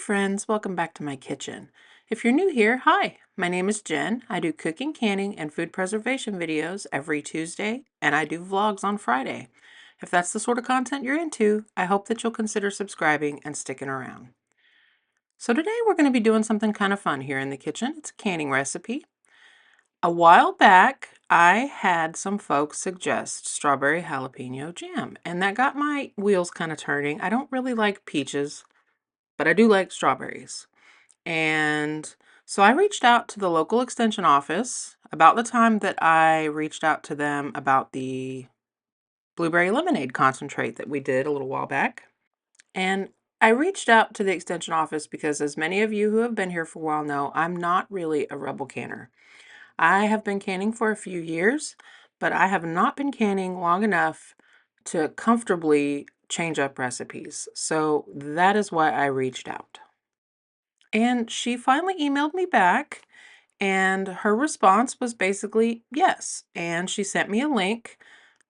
friends, welcome back to my kitchen. If you're new here, hi, my name is Jen. I do cooking, canning, and food preservation videos every Tuesday, and I do vlogs on Friday. If that's the sort of content you're into, I hope that you'll consider subscribing and sticking around. So today we're going to be doing something kind of fun here in the kitchen. It's a canning recipe. A while back, I had some folks suggest strawberry jalapeno jam, and that got my wheels kind of turning. I don't really like peaches, but I do like strawberries. And so I reached out to the local extension office about the time that I reached out to them about the blueberry lemonade concentrate that we did a little while back. And I reached out to the extension office because, as many of you who have been here for a while know, I'm not really a rebel canner. I have been canning for a few years, but I have not been canning long enough to comfortably change up recipes. So that is why I reached out. And she finally emailed me back, and her response was basically yes. And she sent me a link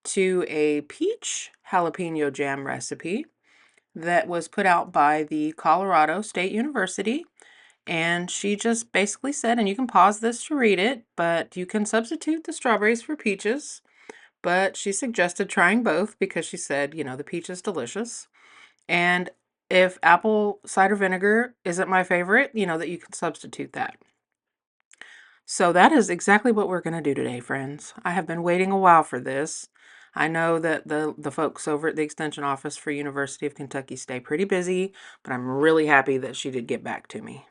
to a peach jalapeno jam recipe that was put out by the Colorado State University. And she just basically said, and you can pause this to read it, but you can substitute the strawberries for peaches. But she suggested trying both because she said, the peach is delicious. And if apple cider vinegar isn't my favorite, that you can substitute that. So that is exactly what we're going to do today, friends. I have been waiting a while for this. I know that the folks over at the Extension Office for University of Kentucky stay pretty busy, but I'm really happy that she did get back to me.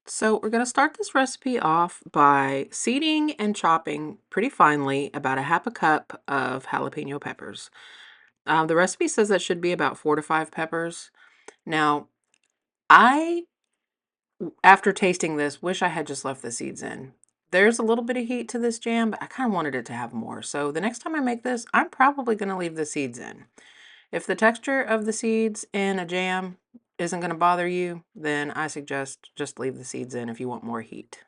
So we're going to start this recipe off by seeding and chopping pretty finely about a half a cup of jalapeno peppers. The recipe says that should be about 4 to 5 peppers. Now, I, after tasting this, wish I had just left the seeds in. There's a little bit of heat to this jam, but I kind of wanted it to have more. So the next time I make this, I'm probably going to leave the seeds in. If the texture of the seeds in a jam isn't going to bother you, then I suggest just leave the seeds in if you want more heat.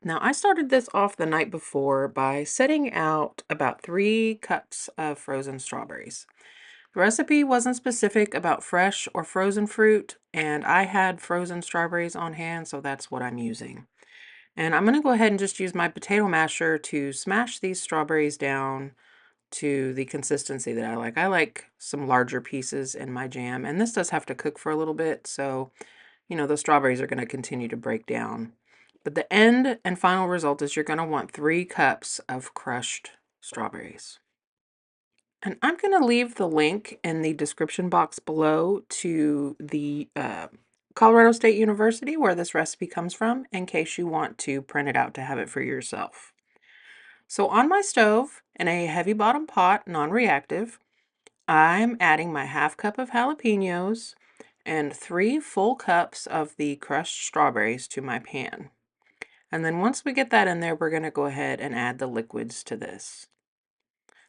Now, I started this off the night before by setting out about 3 cups of frozen strawberries. The recipe wasn't specific about fresh or frozen fruit, and I had frozen strawberries on hand, so that's what I'm using. And I'm going to go ahead and just use my potato masher to smash these strawberries down to the consistency that I like. I like some larger pieces in my jam, and this does have to cook for a little bit, so, the strawberries are going to continue to break down. But the end and final result is you're going to want 3 cups of crushed strawberries. And I'm going to leave the link in the description box below to the Colorado State University where this recipe comes from in case you want to print it out to have it for yourself. So on my stove, in a heavy bottom pot, non-reactive, I'm adding my half cup of jalapenos and 3 full cups of the crushed strawberries to my pan. And then once we get that in there, we're going to go ahead and add the liquids to this.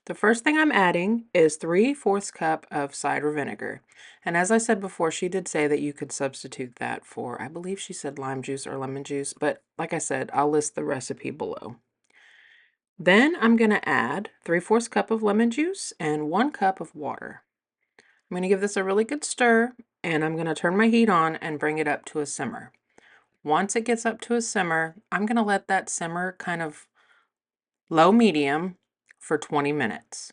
The first thing I'm adding is 3/4 cup of cider vinegar. And as I said before, she did say that you could substitute that for, I believe she said lime juice or lemon juice, but like I said, I'll list the recipe below. Then I'm going to add 3/4 cup of lemon juice and 1 cup of water. I'm going to give this a really good stir, and I'm going to turn my heat on and bring it up to a simmer. Once it gets up to a simmer, I'm going to let that simmer kind of low-medium for 20 minutes.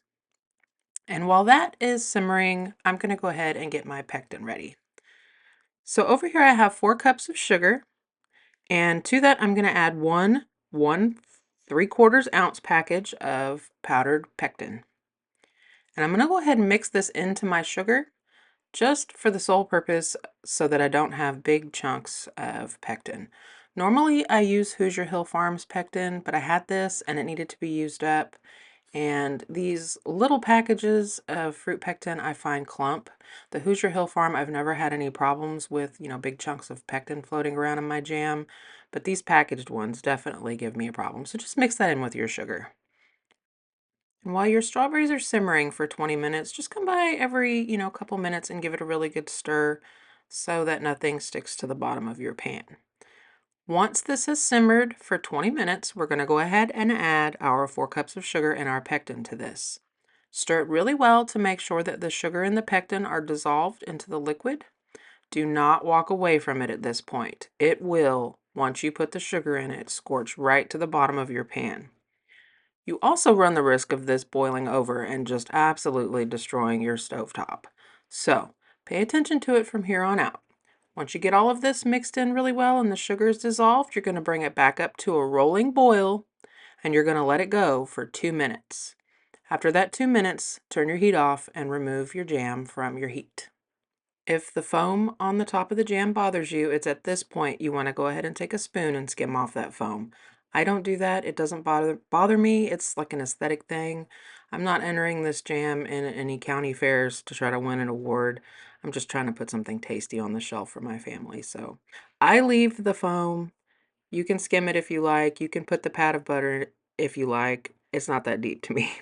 And while that is simmering, I'm going to go ahead and get my pectin ready. So over here I have 4 cups of sugar, and to that I'm going to add one 3/4 ounce package of powdered pectin. And I'm going to go ahead and mix this into my sugar just for the sole purpose so that I don't have big chunks of pectin. Normally I use Hoosier Hill Farms pectin, but I had this and it needed to be used up. And these little packages of fruit pectin I find clump. The Hoosier Hill Farm, I've never had any problems with, big chunks of pectin floating around in my jam, but these packaged ones definitely give me a problem. So just mix that in with your sugar. And while your strawberries are simmering for 20 minutes, just come by every, couple minutes and give it a really good stir so that nothing sticks to the bottom of your pan. Once this has simmered for 20 minutes, we're going to go ahead and add our 4 cups of sugar and our pectin to this. Stir it really well to make sure that the sugar and the pectin are dissolved into the liquid. Do not walk away from it at this point. It will, once you put the sugar in it, scorch right to the bottom of your pan. You also run the risk of this boiling over and just absolutely destroying your stovetop. So, pay attention to it from here on out. Once you get all of this mixed in really well and the sugar is dissolved, you're going to bring it back up to a rolling boil and you're going to let it go for 2 minutes. After that 2 minutes, turn your heat off and remove your jam from your heat. If the foam on the top of the jam bothers you, it's at this point you want to go ahead and take a spoon and skim off that foam. I don't do that. It doesn't bother me. It's like an aesthetic thing. I'm not entering this jam in any county fairs to try to win an award. I'm just trying to put something tasty on the shelf for my family. So I leave the foam. You can skim it if you like. You can put the pat of butter if you like. It's not that deep to me.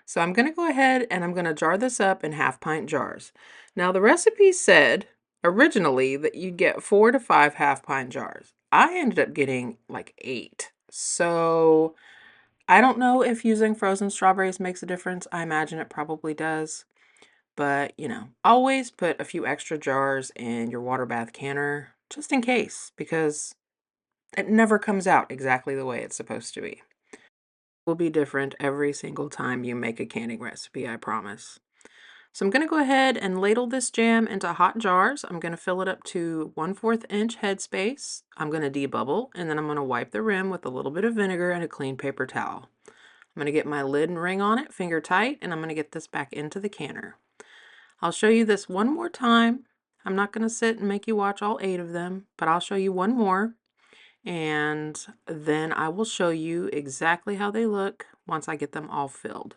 So I'm going to go ahead and I'm going to jar this up in half-pint jars. Now the recipe said originally that you'd get 4 to 5 half-pint jars. I ended up getting like 8. So I don't know if using frozen strawberries makes a difference. I imagine it probably does. But, always put a few extra jars in your water bath canner just in case, because it never comes out exactly the way it's supposed to be. Will be different every single time you make a canning recipe, I promise. So I'm going to go ahead and ladle this jam into hot jars. I'm going to fill it up to 1/4 inch headspace. I'm going to debubble, and then I'm going to wipe the rim with a little bit of vinegar and a clean paper towel. I'm going to get my lid and ring on it, finger tight, and I'm going to get this back into the canner. I'll show you this one more time. I'm not going to sit and make you watch all 8 of them, but I'll show you one more, and then I will show you exactly how they look once I get them all filled.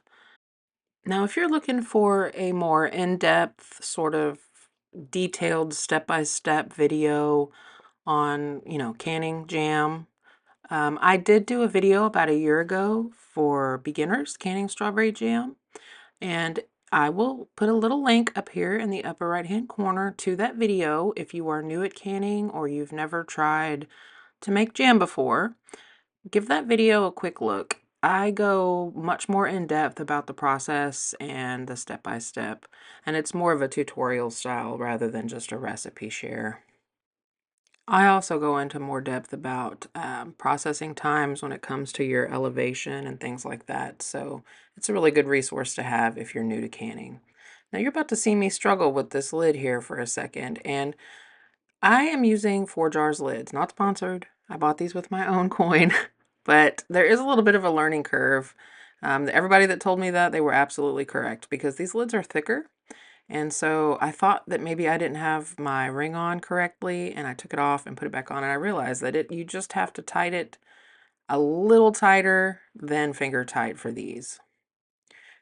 Now, if you're looking for a more in-depth, sort of detailed step-by-step video on, canning jam, I did do a video about a year ago for beginners canning strawberry jam, and I will put a little link up here in the upper right-hand corner to that video if you are new at canning or you've never tried to make jam before. Give that video a quick look. I go much more in depth about the process and the step-by-step, and it's more of a tutorial style rather than just a recipe share. I also go into more depth about processing times when it comes to your elevation and things like that, so it's a really good resource to have if you're new to canning. Now you're about to see me struggle with this lid here for a second, and I am using 4 Jars lids, not sponsored. I bought these with my own coin, but there is a little bit of a learning curve. Everybody that told me that, they were absolutely correct because these lids are thicker. And so I thought that maybe I didn't have my ring on correctly, and I took it off and put it back on, and I realized that you just have to tighten it a little tighter than finger tight for these.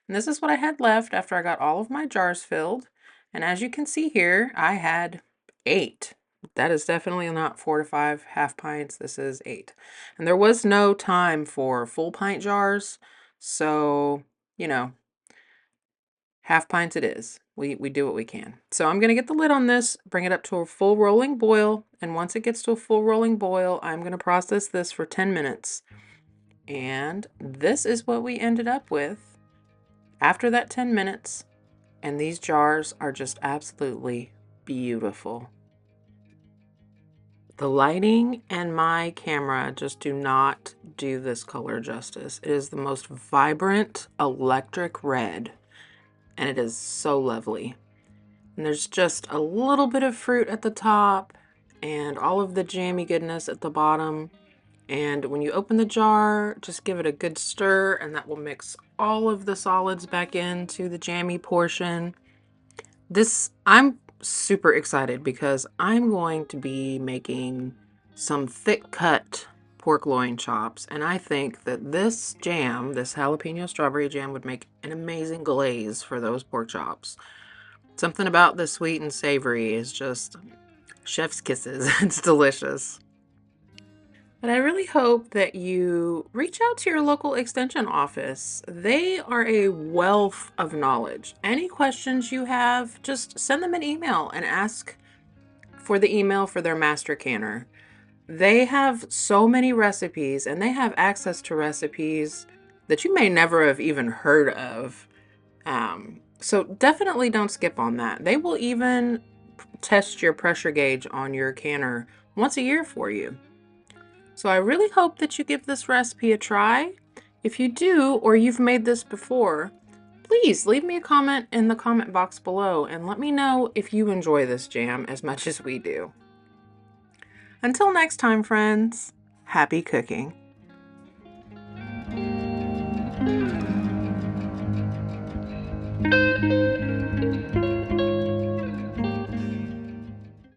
And this is what I had left after I got all of my jars filled. And as you can see here, I had 8. That is definitely not 4 to 5 half pints. This is 8. And there was no time for full pint jars. So, half pints it is. We do what we can. So I'm going to get the lid on this, bring it up to a full rolling boil. And once it gets to a full rolling boil, I'm going to process this for 10 minutes. And this is what we ended up with after that 10 minutes, and these jars are just absolutely beautiful. The lighting and my camera just do not do this color justice. It is the most vibrant electric red, and it is so lovely. And there's just a little bit of fruit at the top and all of the jammy goodness at the bottom. And when you open the jar, just give it a good stir, and that will mix all of the solids back into the jammy portion. I'm super excited because I'm going to be making some thick cut pork loin chops, and I think that this jam, this jalapeno strawberry jam, would make an amazing glaze for those pork chops. Something about the sweet and savory is just chef's kisses. It's delicious. But I really hope that you reach out to your local extension office. They are a wealth of knowledge. Any questions you have, just send them an email and ask for the email for their master canner. They have so many recipes, and they have access to recipes that you may never have even heard of. So definitely don't skip on that. They will even test your pressure gauge on your canner once a year for you. So I really hope that you give this recipe a try. If you do, or you've made this before, please leave me a comment in the comment box below and let me know if you enjoy this jam as much as we do. Until next time, friends, happy cooking.